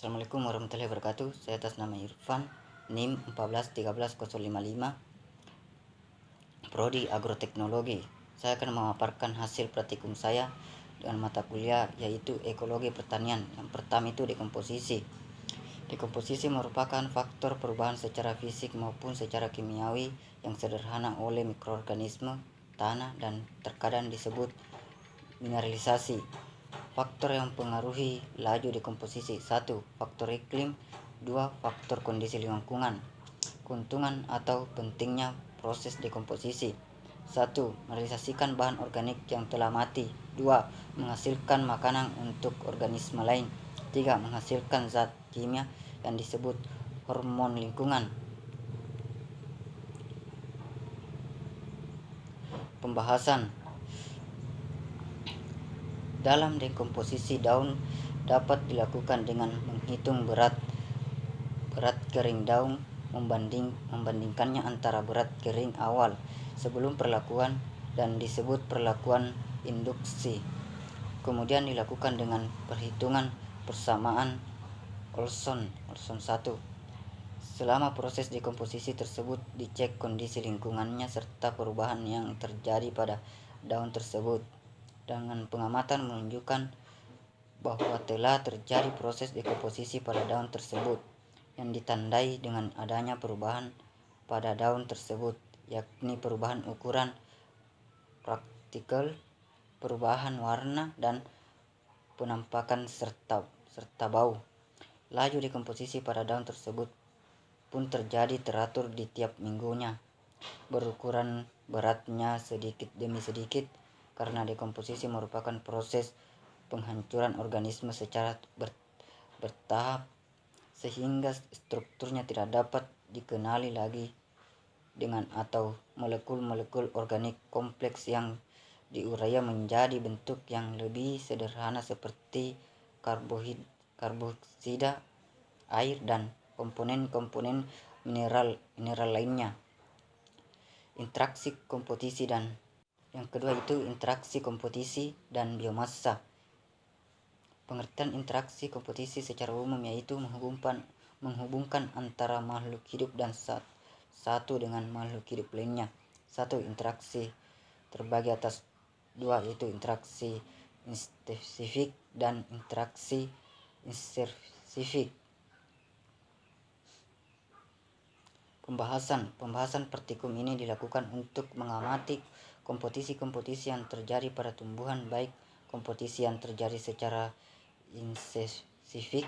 Assalamualaikum warahmatullahi wabarakatuh. Saya atas nama Irfan, NIM 1413055, Prodi Agroteknologi. Saya akan memaparkan hasil praktikum saya dengan mata kuliah yaitu Ekologi Pertanian. Yang pertama itu dekomposisi. Dekomposisi merupakan faktor perubahan secara fisik maupun secara kimiawi yang sederhana oleh mikroorganisme tanah dan terkadang disebut mineralisasi. Faktor yang mempengaruhi laju dekomposisi: 1. Faktor iklim. 2. Faktor kondisi lingkungan. Keuntungan atau pentingnya proses dekomposisi: 1. Merealisasikan bahan organik yang telah mati. 2. Menghasilkan makanan untuk organisme lain. 3. Menghasilkan zat kimia yang disebut hormon lingkungan. Pembahasan. Dalam dekomposisi daun dapat dilakukan dengan menghitung berat kering daun membandingkannya antara berat kering awal sebelum perlakuan dan disebut perlakuan induksi. Kemudian dilakukan dengan perhitungan persamaan Olson 1. Selama proses dekomposisi tersebut dicek kondisi lingkungannya serta perubahan yang terjadi pada daun tersebut. Dengan pengamatan menunjukkan bahwa telah terjadi proses dekomposisi pada daun tersebut yang ditandai dengan adanya perubahan pada daun tersebut, yakni perubahan ukuran partikel, perubahan warna dan penampakan serta bau. Laju dekomposisi pada daun tersebut pun terjadi teratur di tiap minggunya, berukuran beratnya sedikit demi sedikit karena dekomposisi merupakan proses penghancuran organisme secara bertahap sehingga strukturnya tidak dapat dikenali lagi dengan atau molekul-molekul organik kompleks yang diuraya menjadi bentuk yang lebih sederhana seperti karbosida, air, dan komponen-komponen mineral lainnya. Interaksi kompetisi dan yang kedua itu interaksi kompetisi dan biomassa. Pengertian interaksi kompetisi secara umum yaitu menghubungkan antara makhluk hidup dan satu dengan makhluk hidup lainnya. 1. Interaksi terbagi atas 2 yaitu interaksi inspesifik dan interaksi inspesifik. Pembahasan praktikum ini dilakukan untuk mengamati kompetisi-kompetisi yang terjadi pada tumbuhan, baik kompetisi yang terjadi secara inspesifik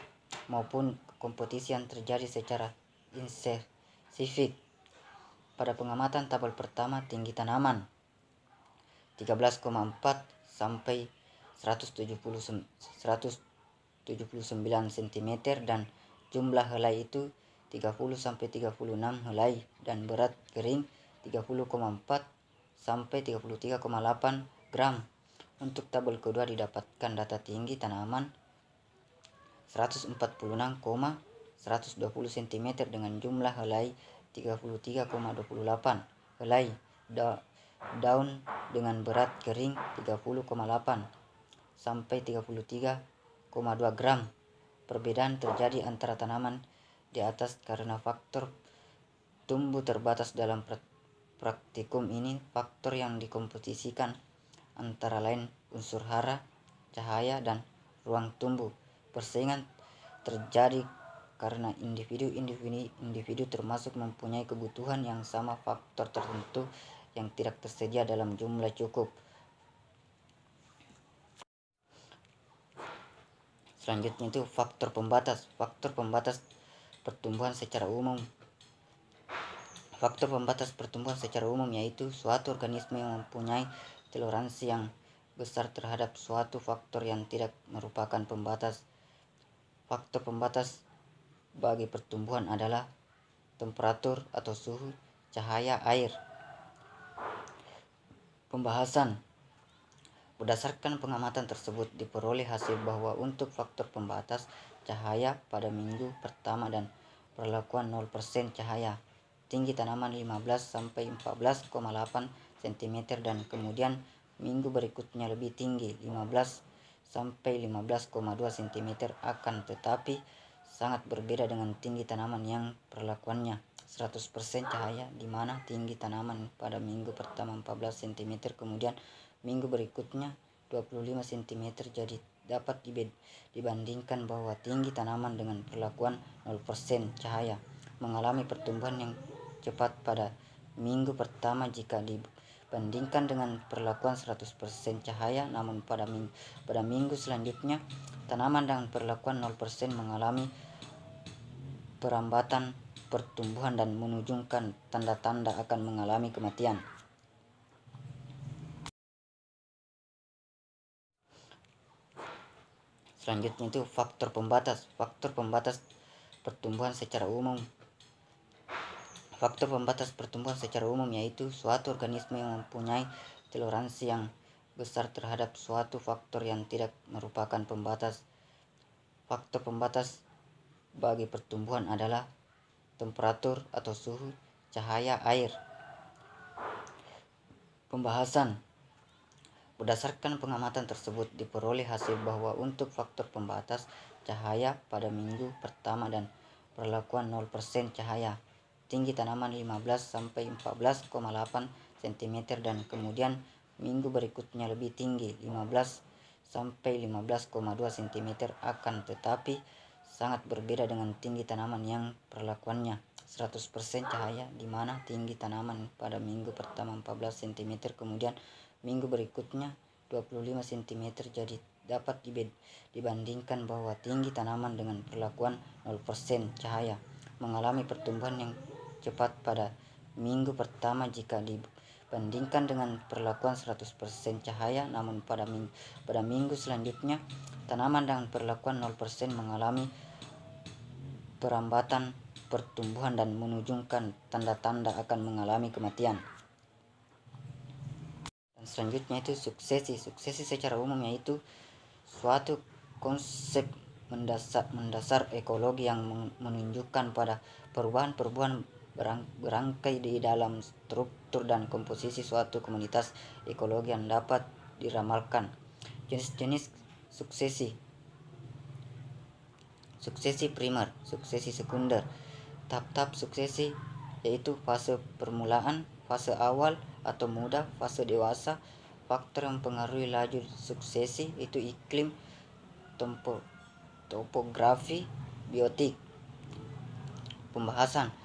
maupun kompetisi yang terjadi secara inspesifik. Pada pengamatan tabel pertama, tinggi tanaman 13,4 sampai 179 cm dan jumlah helai itu 30 sampai 36 helai dan berat kering 30,4 sampai 33,8 gram. Untuk tabel kedua didapatkan data tinggi tanaman 146,120 cm dengan jumlah helai 33,28 helai, daun dengan berat kering 30,8 sampai 33,2 gram. Perbedaan terjadi antara tanaman di atas karena faktor tumbuh terbatas. Dalam praktikum ini faktor yang dikomposisikan antara lain unsur hara, cahaya, dan ruang tumbuh. Persaingan terjadi karena individu termasuk mempunyai kebutuhan yang sama faktor tertentu yang tidak tersedia dalam jumlah cukup. Selanjutnya itu faktor pembatas pertumbuhan secara umum. Faktor pembatas pertumbuhan secara umum yaitu suatu organisme yang mempunyai toleransi yang besar terhadap suatu faktor yang tidak merupakan pembatas. Faktor pembatas bagi pertumbuhan adalah temperatur atau suhu, cahaya, air. Pembahasan. Berdasarkan pengamatan tersebut diperoleh hasil bahwa untuk faktor pembatas cahaya pada minggu pertama dan perlakuan 0% cahaya, tinggi tanaman 15 sampai 14,8 cm dan kemudian minggu berikutnya lebih tinggi 15 sampai 15,2 cm. Akan tetapi sangat berbeda dengan tinggi tanaman yang perlakuannya 100% cahaya, di mana tinggi tanaman pada minggu pertama 14 cm, kemudian minggu berikutnya 25 cm. Jadi dapat dibandingkan bahwa tinggi tanaman dengan perlakuan 0% cahaya mengalami pertumbuhan yang cepat pada minggu pertama jika dibandingkan dengan perlakuan 100% cahaya. Namun pada minggu selanjutnya tanaman dengan perlakuan 0% mengalami perambatan pertumbuhan dan menunjukkan tanda-tanda akan mengalami kematian. Selanjutnya itu faktor pembatas. Faktor pembatas pertumbuhan secara umum. Faktor pembatas pertumbuhan secara umum yaitu suatu organisme yang mempunyai toleransi yang besar terhadap suatu faktor yang tidak merupakan pembatas. Faktor pembatas bagi pertumbuhan adalah temperatur atau suhu, cahaya, air. Pembahasan. Berdasarkan pengamatan tersebut diperoleh hasil bahwa untuk faktor pembatas cahaya pada minggu pertama dan perlakuan 0% cahaya, tinggi tanaman 15-14,8 cm dan kemudian minggu berikutnya lebih tinggi 15-15,2 cm, akan tetapi sangat berbeda dengan tinggi tanaman yang perlakuannya 100% cahaya, di mana tinggi tanaman pada minggu pertama 14 cm, kemudian minggu berikutnya 25 cm. Jadi dapat dibandingkan bahwa tinggi tanaman dengan perlakuan 0% cahaya mengalami pertumbuhan yang cepat pada minggu pertama jika dibandingkan dengan perlakuan 100% cahaya. Namun pada minggu selanjutnya tanaman dengan perlakuan 0% mengalami perambatan pertumbuhan dan menunjukkan tanda-tanda akan mengalami kematian. Dan selanjutnya itu suksesi. Suksesi secara umum yaitu suatu konsep mendasar ekologi yang menunjukkan pada perubahan-perubahan berangkai di dalam struktur dan komposisi suatu komunitas ekologi yang dapat diramalkan. Jenis-jenis suksesi. Suksesi primer, suksesi sekunder. Tahap-tahap suksesi yaitu fase permulaan, fase awal atau muda, fase dewasa. Faktor yang mempengaruhi laju suksesi itu iklim, topografi, biotik. Pembahasan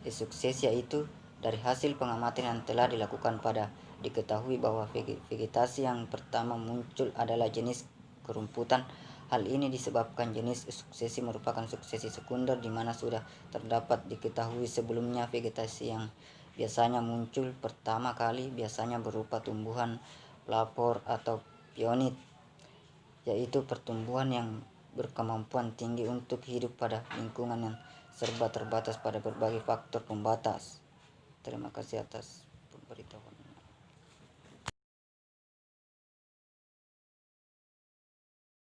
suksesi yaitu dari hasil pengamatan yang telah dilakukan pada diketahui bahwa vegetasi yang pertama muncul adalah jenis kerumputan. Hal ini disebabkan jenis suksesi merupakan suksesi sekunder, di mana sudah terdapat diketahui sebelumnya vegetasi yang biasanya muncul pertama kali biasanya berupa tumbuhan pelapor atau pionit, yaitu pertumbuhan yang berkemampuan tinggi untuk hidup pada lingkungan yang serba terbatas pada berbagai faktor pembatas. Terima kasih atas pemberitahuan.